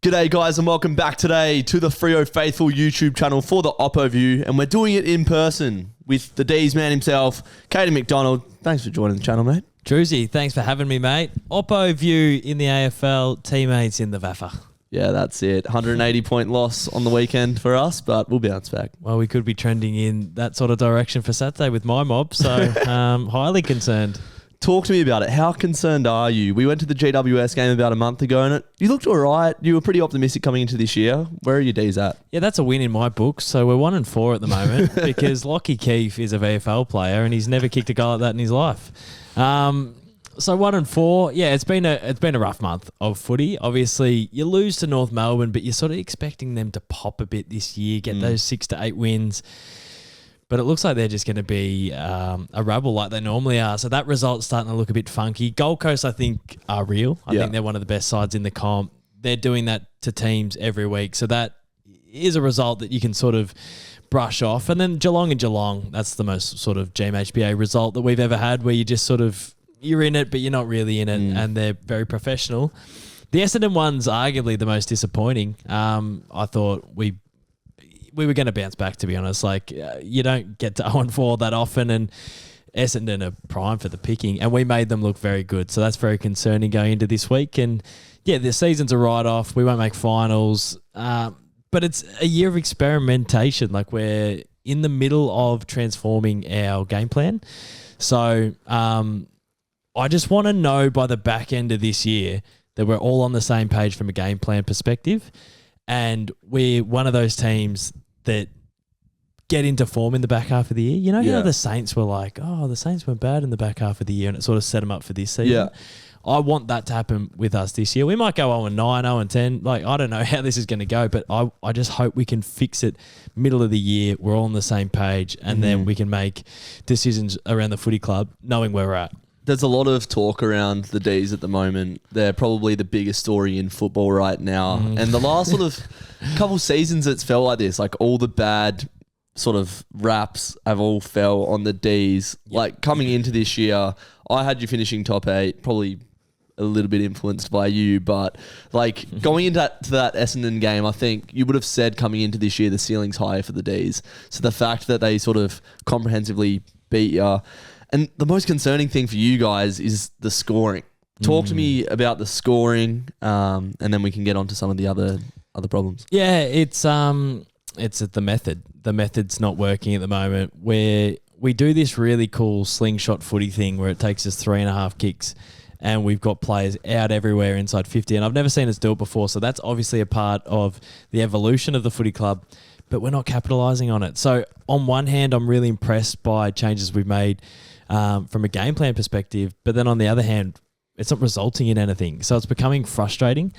G'day guys and welcome back today to the Freo Faithful YouTube channel for the OPPO View, and we're doing it in person with the D's man himself, Caden McDonald. Thanks for joining the channel, mate. Druzy, thanks for having me, mate. OPPO View in the AFL, teammates in the VAFA. Yeah, that's it. 180-point loss on the weekend for us, but we'll bounce back. Well, we could be trending in that sort of direction for Saturday with my mob, so highly concerned. Talk to me about it. How concerned are you? We went to the GWS game about a month ago and you looked all right. You were pretty optimistic coming into this year. Where are your D's at? Yeah, that's a win in my book. So we're 1-4 at the moment because Lockie Keefe is a VFL player and he's never kicked a goal like that in his life. So 1-4. Yeah, it's been a rough month of footy. Obviously, you lose to North Melbourne, but you're sort of expecting them to pop a bit this year, get those 6 to 8 wins. But it looks like they're just going to be a rabble like they normally are. So that result's starting to look a bit funky. Gold Coast, I think, are real. I think they're one of the best sides in the comp. They're doing that to teams every week. So that is a result that you can sort of brush off. And then Geelong and Geelong, that's the most sort of GMHBA result that we've ever had, where you just sort of, you're in it, but you're not really in it. And they're very professional. The Essendon one's arguably the most disappointing. I thought we were going to bounce back, to be honest. Like, you don't get to 0-4 that often, and Essendon are prime for the picking, and we made them look very good. So that's very concerning going into this week. And yeah, the season's a write-off. We won't make finals, but it's a year of experimentation. Like, we're in the middle of transforming our game plan. So I just want to know by the back end of this year that we're all on the same page from a game plan perspective, and we're one of those teams that get into form in the back half of the year. You know how the Saints were like, oh, the Saints were bad in the back half of the year, and it sort of set them up for this season. Yeah. I want that to happen with us this year. We might go 0-9, 0-10. Like, I don't know how this is going to go, but I just hope we can fix it middle of the year. We're all on the same page, and then we can make decisions around the footy club knowing where we're at. There's a lot of talk around the D's at the moment. They're probably the biggest story in football right now. And the last sort of couple seasons, it's felt like this. Like, all the bad sort of raps have all fell on the D's. Yep. Like, coming into this year, I had you finishing top 8, probably a little bit influenced by you. But, like, going into that Essendon game, I think you would have said coming into this year the ceiling's higher for the D's. So the fact that they sort of comprehensively beat you. And the most concerning thing for you guys is the scoring. Talk to me about the scoring, and then we can get on to some of the other problems. Yeah, it's the method. The method's not working at the moment. We do this really cool slingshot footy thing where it takes us 3.5 kicks, and we've got players out everywhere inside 50. And I've never seen us do it before, so that's obviously a part of the evolution of the footy club, but we're not capitalising on it. So on one hand, I'm really impressed by changes we've made from a game plan perspective, but then on the other hand, it's not resulting in anything. So it's becoming frustrating.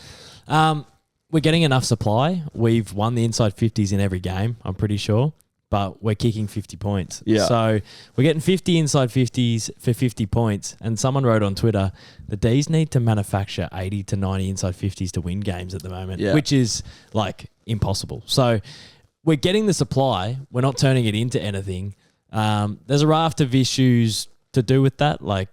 We're getting enough supply. We've won the inside 50s in every game, I'm pretty sure, but we're kicking 50 points. Yeah. So we're getting 50 inside 50s for 50 points. And someone wrote on Twitter, the D's need to manufacture 80 to 90 inside 50s to win games at the moment, which is like impossible. So we're getting the supply. We're not turning it into anything. There's a raft of issues to do with that, like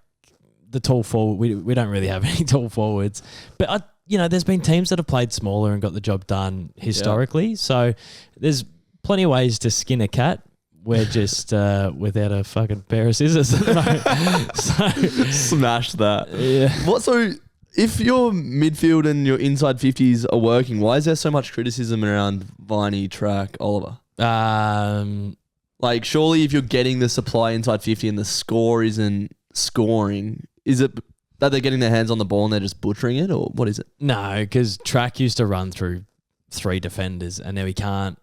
the tall forward. We don't really have any tall forwards, but there's been teams that have played smaller and got the job done historically. Yeah. So there's plenty of ways to skin a cat. We're just without a fucking pair of scissors at the moment. So smash that. Yeah. So if your midfield and your inside 50s are working, why is there so much criticism around Viney, Track, Oliver? Like, surely if you're getting the supply inside 50 and the score isn't scoring, is it that they're getting their hands on the ball and they're just butchering it, or what is it? No, because Track used to run through 3 defenders and now he can't.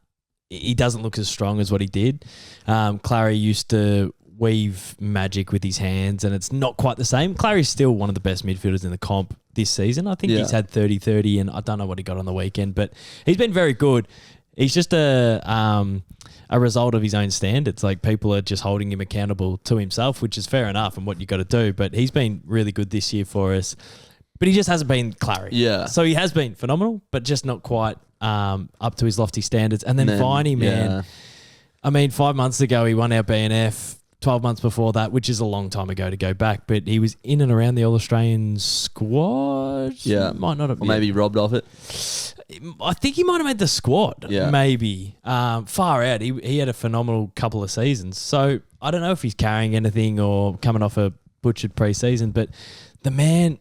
He doesn't look as strong as what he did. Clary used to weave magic with his hands and it's not quite the same. Clary's still one of the best midfielders in the comp this season. I think he's had 30-30 and I don't know what he got on the weekend, but he's been very good. He's just a result of his own standards. Like, people are just holding him accountable to himself, which is fair enough and what you got to do. But he's been really good this year for us. But he just hasn't been Clary. Yeah. So he has been phenomenal, but just not quite up to his lofty standards. And then Viney, man. I mean, 5 months ago, he won our BNF. 12 months before that, which is a long time ago to go back, but he was in and around the All-Australian squad. Yeah. Might not have. Or maybe robbed off it. I think he might have made the squad. Yeah. Maybe. Far out. He had a phenomenal couple of seasons. So I don't know if he's carrying anything or coming off a butchered pre-season, but the man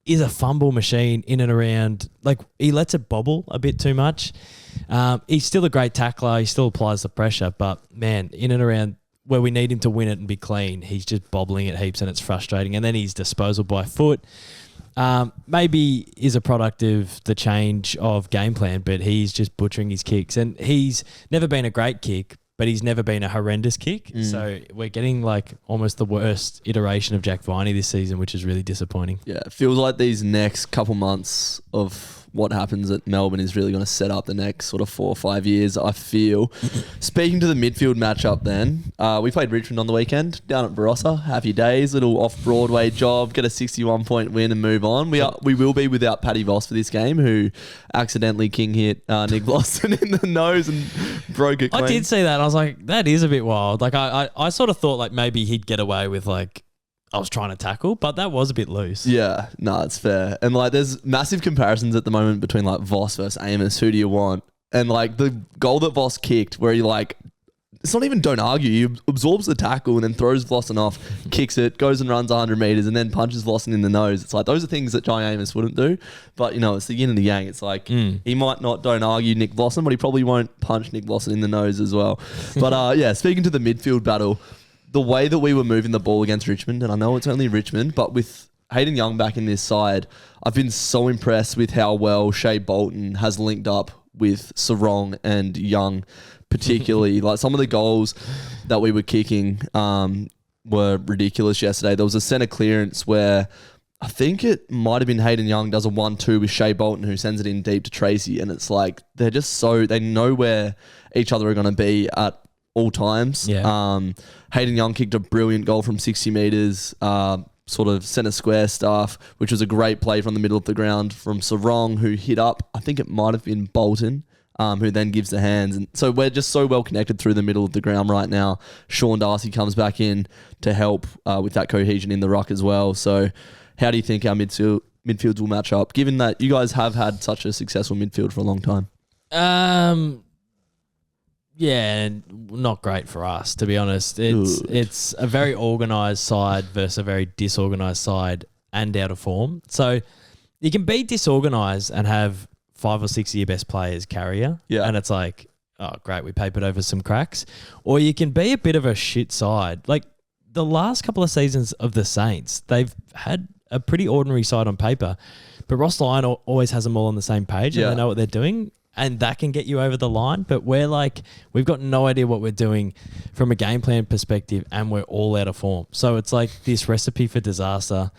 is a fumble machine in and around. Like, he lets it bobble a bit too much. He's still a great tackler. He still applies the pressure, but man, in and around where we need him to win it and be clean, he's just bobbling it heaps and it's frustrating. And then his disposal by foot maybe is a product of the change of game plan, but he's just butchering his kicks. And he's never been a great kick, but he's never been a horrendous kick. So we're getting like almost the worst iteration of Jack Viney this season, which is really disappointing. Yeah, it feels like these next couple months of what happens at Melbourne is really going to set up the next sort of 4 or 5 years, I feel. Speaking to the midfield matchup then, we played Richmond on the weekend down at Barossa. Happy days, little off-Broadway job, get a 61-point win and move on. We will be without Paddy Voss for this game, who accidentally king hit Nick Lawson in the nose and broke it clean. I did see that. I was like, that is a bit wild. Like I sort of thought like maybe he'd get away with like, I was trying to tackle, but that was a bit loose. Yeah, no, it's fair. And like, there's massive comparisons at the moment between like Voss versus Amos. Who do you want? And like the goal that Voss kicked, where he like, it's not even don't argue. He absorbs the tackle and then throws Vossen off, kicks it, goes and runs 100 meters, and then punches Vossen in the nose. It's like those are things that Jai Amos wouldn't do. But you know, it's the yin and the yang. It's like he might not don't argue Nick Vossen, but he probably won't punch Nick Vossen in the nose as well. But yeah, speaking to the midfield battle, the way that we were moving the ball against Richmond, and I know it's only Richmond, but with Hayden Young back in this side, I've been so impressed with how well Shea Bolton has linked up with Sarong and Young, particularly. Like some of the goals that we were kicking were ridiculous yesterday. There was a centre clearance where I think it might have been Hayden Young does a 1-2 with Shea Bolton, who sends it in deep to Tracy, and it's like they're just so they know where each other are going to be at all times. Yeah. Hayden Young kicked a brilliant goal from 60 metres, sort of centre square stuff, which was a great play from the middle of the ground from Sarong, who hit up, I think it might have been Bolton, who then gives the hands. And so we're just so well connected through the middle of the ground right now. Sean Darcy comes back in to help with that cohesion in the ruck as well. So how do you think our midfields will match up, given that you guys have had such a successful midfield for a long time? Yeah, not great for us, to be honest. It's a very organised side versus a very disorganised side and out of form. So you can be disorganised and have 5 or 6 of your best players carry you. Yeah. And it's like, oh, great, we papered over some cracks. Or you can be a bit of a shit side. Like the last couple of seasons of the Saints, they've had a pretty ordinary side on paper, but Ross Lyon always has them all on the same page and they know what they're doing. And that can get you over the line. But we're like, we've got no idea what we're doing from a game plan perspective and we're all out of form. So it's like this recipe for disaster.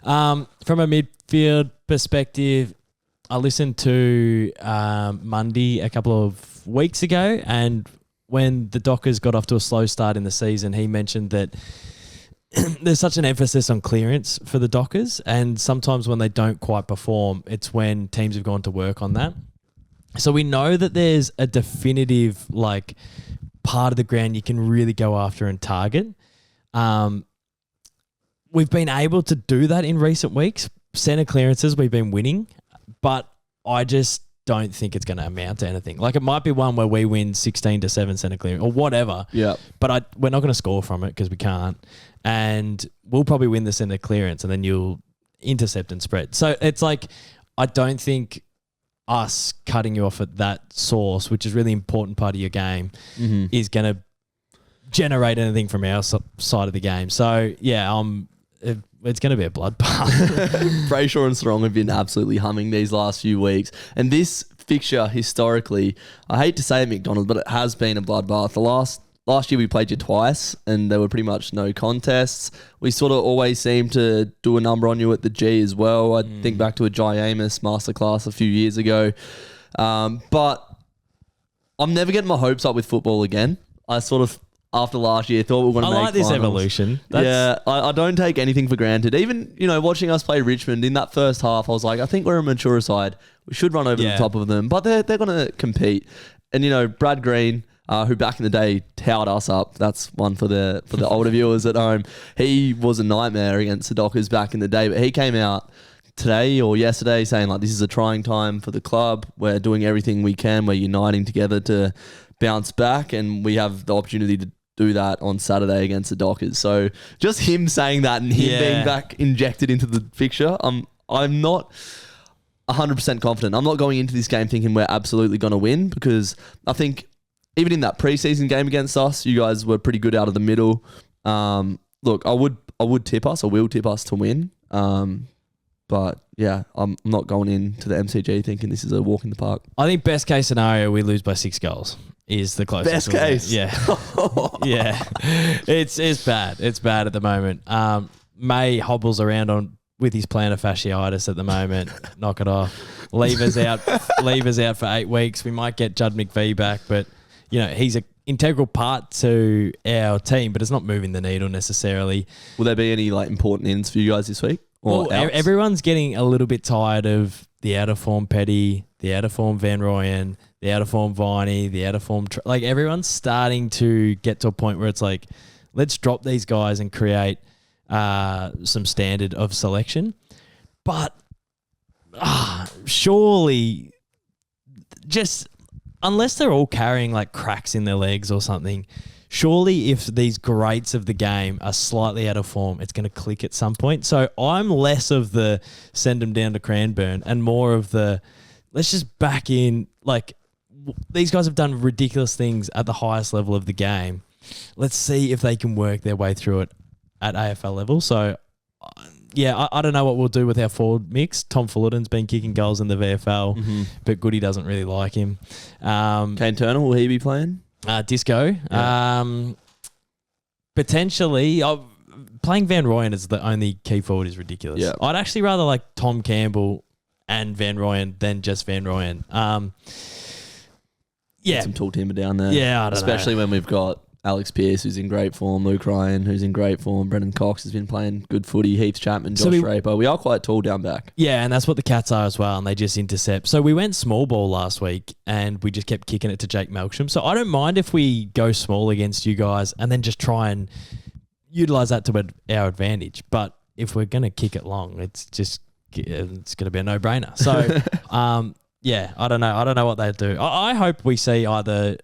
From a midfield perspective, I listened to Mundy a couple of weeks ago, and when the Dockers got off to a slow start in the season, he mentioned that there's such an emphasis on clearance for the Dockers, and sometimes when they don't quite perform, it's when teams have gone to work on that. So we know that there's a definitive like part of the ground you can really go after and target. We've been able to do that in recent weeks. Centre clearances, we've been winning, but I just don't think it's going to amount to anything. Like it might be one where we win 16-7 centre clearance or whatever. Yeah. But we're not going to score from it because we can't. And we'll probably win the centre clearance and then you'll intercept and spread. So it's like, I don't think us cutting you off at that source, which is a really important part of your game, is going to generate anything from our side of the game. So, yeah, it's going to be a bloodbath. Brayshaw and Sarong have been absolutely humming these last few weeks. And this fixture, historically, I hate to say it, McDonald, but it has been a bloodbath. Last year we played you twice and there were pretty much no contests. We sort of always seem to do a number on you at the G as well. I think back to a Jai Amos masterclass a few years ago. But I'm never getting my hopes up with football again. I sort of, after last year, thought we were going to make I like this finals. evolution. I don't take anything for granted. Even, watching us play Richmond in that first half, I was like, I think we're a mature side. We should run over the top of them. But they're going to compete. And, Brad Green, who back in the day towed us up. That's one for the older viewers at home. He was a nightmare against the Dockers back in the day, but he came out today or yesterday saying like, this is a trying time for the club. We're doing everything we can. We're uniting together to bounce back, and we have the opportunity to do that on Saturday against the Dockers. So just him saying that and him being back injected into the picture, I'm not 100% confident. I'm not going into this game thinking we're absolutely going to win, because I think even in that preseason game against us, you guys were pretty good out of the middle. Look, I would tip us. I will tip us to win. But yeah, I'm not going into the MCG thinking this is a walk in the park. I think best case scenario, we lose by 6 goals is the closest. Best case. Yeah. Yeah. It's bad. It's bad at the moment. May hobbles around with his plantar fasciitis at the moment. Knock it off. Lever's out for 8 weeks. We might get Judd McVie back, but he's an integral part to our team, but it's not moving the needle necessarily. Will there be any important ins for you guys this week? Everyone's getting a little bit tired of the out of form Petty, the out of form Van Rooyen, the out of form Viney, the out of form... everyone's starting to get to a point where it's like, let's drop these guys and create some standard of selection. But surely, just unless they're all carrying cracks in their legs or something, surely if these greats of the game are slightly out of form, it's going to click at some point. So I'm less of the send them down to Cranbourne and more of the let's just back in. These guys have done ridiculous things at the highest level of the game. Let's see if they can work their way through it at AFL level. So, I don't know what we'll do with our forward mix. Tom Fullerton's been kicking goals in the VFL, but Goody doesn't really like him. Kane Turner, will he be playing? Disco. Yeah. Potentially. Playing Van Rooyen as the only key forward is ridiculous. Yeah. I'd actually rather like Tom Campbell and Van Rooyen than just Van Rooyen. Get some tall timber down there. Yeah, I don't know. Especially when we've got Alex Pearce, who's in great form, Luke Ryan, who's in great form, Brendan Cox has been playing good footy, Heath Chapman, Josh Draper. We are quite tall down back. Yeah, and that's what the Cats are as well, and they just intercept. So we went small ball last week, and we just kept kicking it to Jake Melksham. So I don't mind if we go small against you guys and then just try and utilise that to our advantage. But if we're going to kick it long, it's going to be a no-brainer. So, I don't know. I don't know what they do. I hope we see either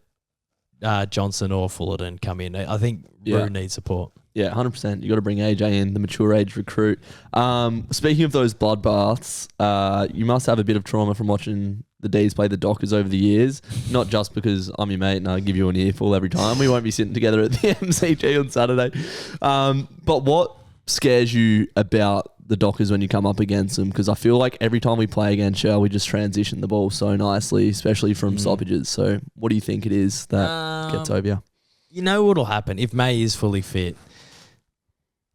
Johnson or Fullerton come in. I think Rue needs support. Yeah, 100%. You got to bring AJ in, the mature age recruit. Speaking of those bloodbaths, you must have a bit of trauma from watching the D's play the Dockers over the years. Not just because I'm your mate and I give you an earful every time. We won't be sitting together at the MCG on Saturday. But what scares you about the Dockers when you come up against them? Because I feel like every time we play against Shell, we just transition the ball so nicely, especially from stoppages. So what do you think it is that gets over you? You know what'll happen if May is fully fit,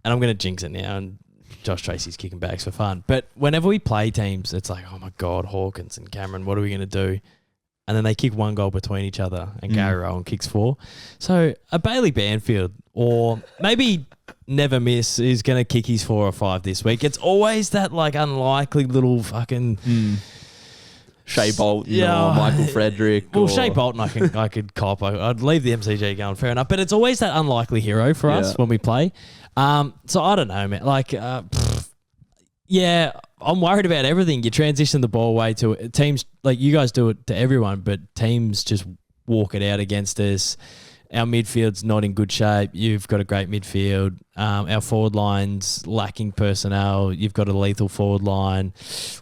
and I'm going to jinx it now, and Josh Tracy's kicking bags for fun. But whenever we play teams, it's like, oh my God, Hawkins and Cameron, what are we going to do? And then they kick 1 goal between each other, and Gary Rowan kicks 4. So a Bailey Banfield, or maybe Never Miss, is going to kick his 4 or 5 this week. It's always that unlikely little fucking Shea Bolton or Michael Frederick. Well, Shea Bolton I could cop. I'd leave the MCG going, fair enough. But it's always that unlikely hero for us when we play. So I don't know, man. I'm worried about everything. You transition the ball away to teams, you guys do it to everyone, but teams just walk it out against us. Our midfield's not in good shape. You've got a great midfield. Our forward line's lacking personnel. You've got a lethal forward line.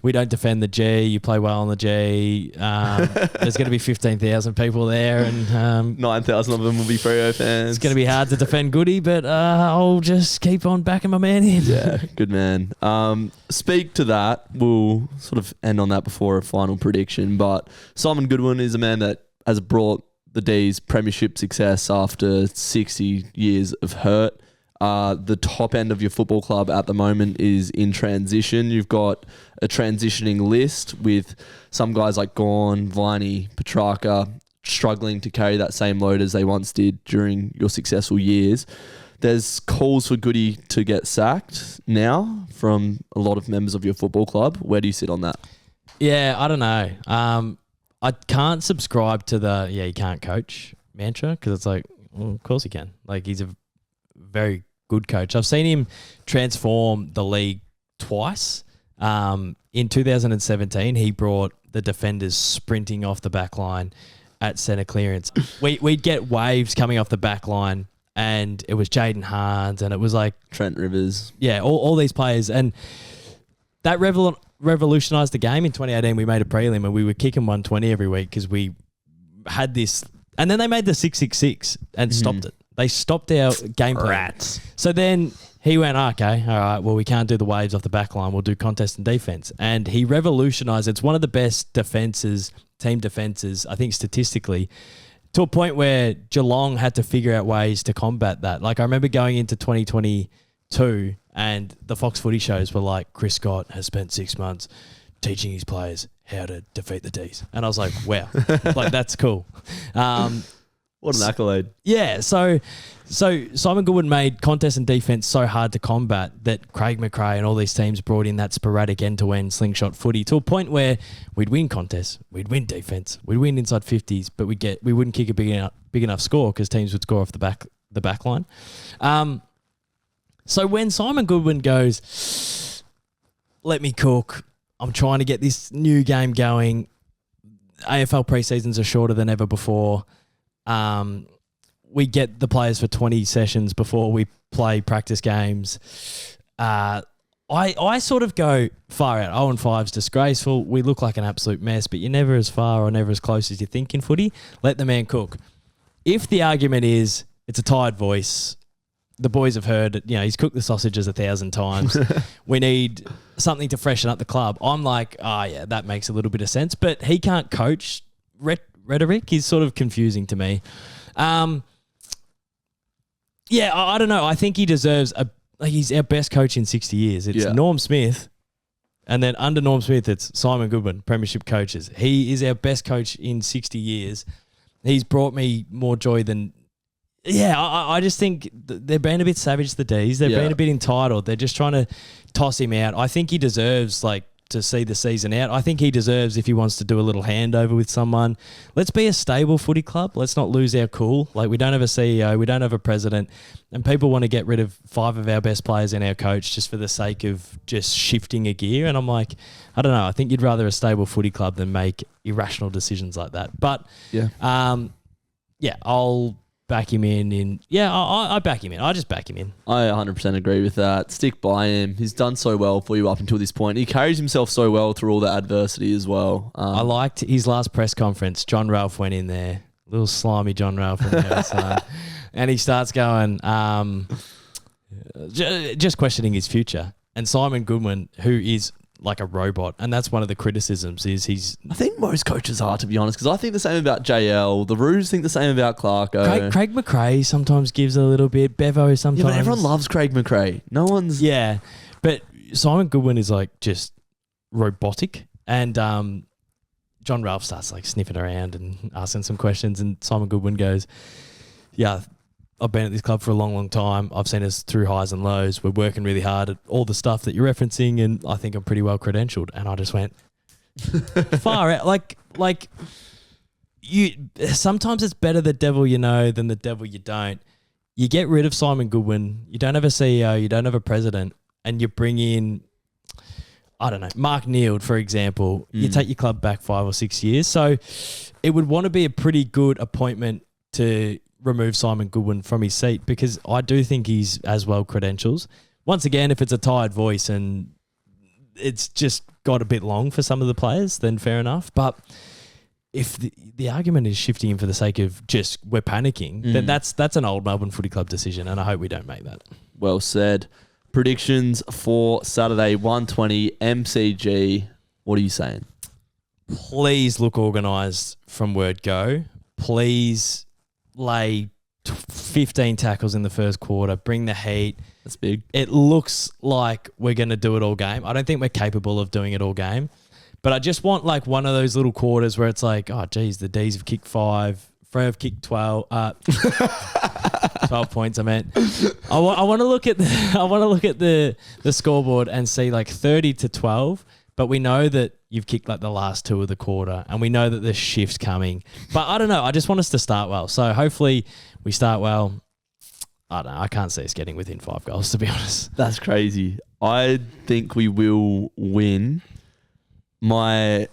We don't defend the G. You play well on the G. There's going to be 15,000 people there, and 9,000 of them will be Freo fans. It's going to be hard to defend Goody, but I'll just keep on backing my man in. Yeah, good man. Speak to that. We'll sort of end on that before a final prediction, but Simon Goodwin is a man that has brought the D's premiership success after 60 years of hurt. The top end of your football club at the moment is in transition. You've got a transitioning list with some guys like Gawn, Viney, Petrarca struggling to carry that same load as they once did during your successful years. There's calls for Goody to get sacked now from a lot of members of your football club. Where do you sit on that? Yeah, I don't know. I can't subscribe to you can't coach mantra because it's like, well, of course he can. Like, he's a very good coach. I've seen him transform the league twice. In 2017, he brought the defenders sprinting off the back line at centre clearance. We'd get waves coming off the back line, and it was Jaden Harns, and it was like Trent Rivers. Yeah, all these players. And that revolutionised the game. In 2018, we made a prelim, and we were kicking 120 every week because we had this. And then they made the 666 and stopped it. They stopped our game plan. Rats. So then he went, okay, all right, well, we can't do the waves off the back line. We'll do contest and defense. And he revolutionized. It's one of the best defenses, team defenses, I think statistically, to a point where Geelong had to figure out ways to combat that. Like, I remember going into 2022 and the Fox Footy shows were like, Chris Scott has spent 6 months teaching his players how to defeat the D's. And I was like, wow, like, that's cool. What an accolade. Yeah, so Simon Goodwin made contest and defense so hard to combat that Craig McRae and all these teams brought in that sporadic end-to-end slingshot footy to a point where we'd win contests, we'd win defense, we'd win inside 50s, but we wouldn't kick a big enough score because teams would score off the back line. So when Simon Goodwin goes, let me cook, I'm trying to get this new game going, AFL pre-seasons are shorter than ever before. We get the players for 20 sessions before we play practice games. I sort of go far out. 0-5's disgraceful. We look like an absolute mess, but you're never as far or never as close as you think in footy. Let the man cook. If the argument is it's a tired voice, the boys have heard, he's cooked the sausages 1,000 times. We need something to freshen up the club. I'm like, yeah, that makes a little bit of sense, but he can't coach rhetoric is sort of confusing to me. Yeah, I don't know. I think he deserves he's our best coach in 60 years. It's Norm Smith, and then under Norm Smith, it's Simon Goodwin, premiership coaches. He is our best coach in 60 years. He's brought me more joy than... Yeah, I just think they're being a bit savage, the D's. They're being a bit entitled. They're just trying to toss him out. I think he deserves, to see the season out. I think he deserves, if he wants to do a little handover with someone, let's be a stable footy club. Let's not lose our cool. Like, we don't have a CEO, we don't have a president, and people want to get rid of 5 of our best players and our coach just for the sake of just shifting a gear. And I'm like, I don't know. I think you'd rather a stable footy club than make irrational decisions like that. But I'll back him in. I back him in. I just back him in. I 100% agree with that. Stick by him. He's done so well for you up until this point. He carries himself so well through all the adversity as well. I liked his last press conference. John Ralph went in there. Little slimy John Ralph from there, son. And he starts going, just questioning his future. And Simon Goodwin, who is like a robot, and that's one of the criticisms is I think most coaches are, to be honest, because I think the same about JL. The Roos think the same about Clarko. Craig McRae sometimes gives a little bit. Bevo sometimes. Yeah, but everyone loves Craig McRae. No one's... Yeah, but Simon Goodwin is like just robotic, and John Ralph starts like sniffing around and asking some questions, and Simon Goodwin goes, yeah, I've been at this club for a long, long time. I've seen us through highs and lows. We're working really hard at all the stuff that you're referencing, and I think I'm pretty well credentialed. And I just went far out. Like you. Sometimes it's better the devil you know than the devil you don't. You get rid of Simon Goodwin. You don't have a CEO. You don't have a president, and you bring in, I don't know, Mark Neild, for example. You take your club back 5 or 6 years. So it would want to be a pretty good appointment to remove Simon Goodwin from his seat, because I do think he's as well credentials. Once again, if it's a tired voice and it's just got a bit long for some of the players, then fair enough. But if the argument is shifting him for the sake of just we're panicking, then that's an old Melbourne Footy Club decision, and I hope we don't make that. Well said. Predictions for Saturday, 1:20 MCG. What are you saying? Please look organised from word go. Please lay 15 tackles in the first quarter. Bring the heat. That's big. It looks like we're going to do it all game. I don't think we're capable of doing it all game. But I just want like one of those little quarters where it's like, oh, geez, the D's have kicked 5. Freo have kicked 12. 12 points, I meant. I want to look at the scoreboard and see like 30-12. but we know that you've kicked like the last 2 of the quarter, and we know that there's shifts coming. But I don't know. I just want us to start well. So hopefully we start well. I don't know. I can't see us getting within 5 goals, to be honest. That's crazy. I think we will win. My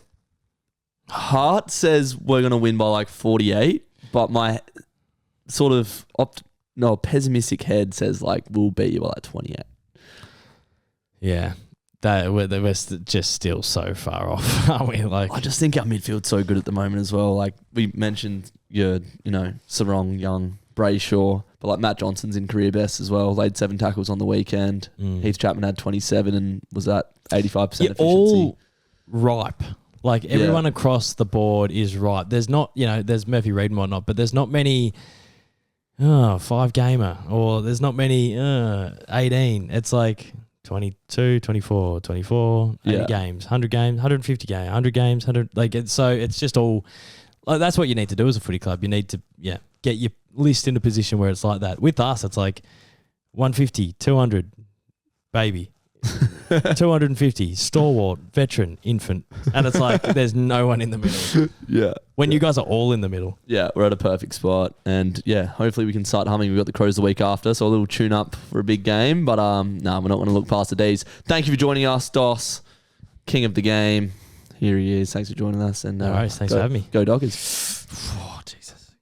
heart says we're going to win by like 48, but my sort of pessimistic head says like we'll beat you by like 28. Yeah. We're just still so far off, aren't we? Like, I just think our midfield's so good at the moment as well. Like we mentioned, Sarong, Young, Brayshaw, but like Matt Johnson's in career best as well. Laid 7 tackles on the weekend. Heath Chapman had 27 and was at 85% efficiency. All ripe. Like everyone across the board is ripe. There's not, there's Murphy Reid and whatnot, but there's not many 5-gamer or there's not many 18. It's like 22, 24, 80 games, 100 games, 150 games, 100 games, 100. So it's just all. Like, that's what you need to do as a footy club. You need to get your list in a position where it's like that. With us, it's like 150, 200, baby, 250, stalwart, veteran, infant, and it's like there's no one in the middle. Yeah. When you guys are all in the middle. Yeah, we're at a perfect spot, and hopefully we can start humming. We've got the Crows the week after, so a little tune up for a big game. But we're not going to look past the D's. Thank you for joining us, Dos, king of the game. Here he is. Thanks for joining us, and no worries. Thanks for having me. Go Dockers.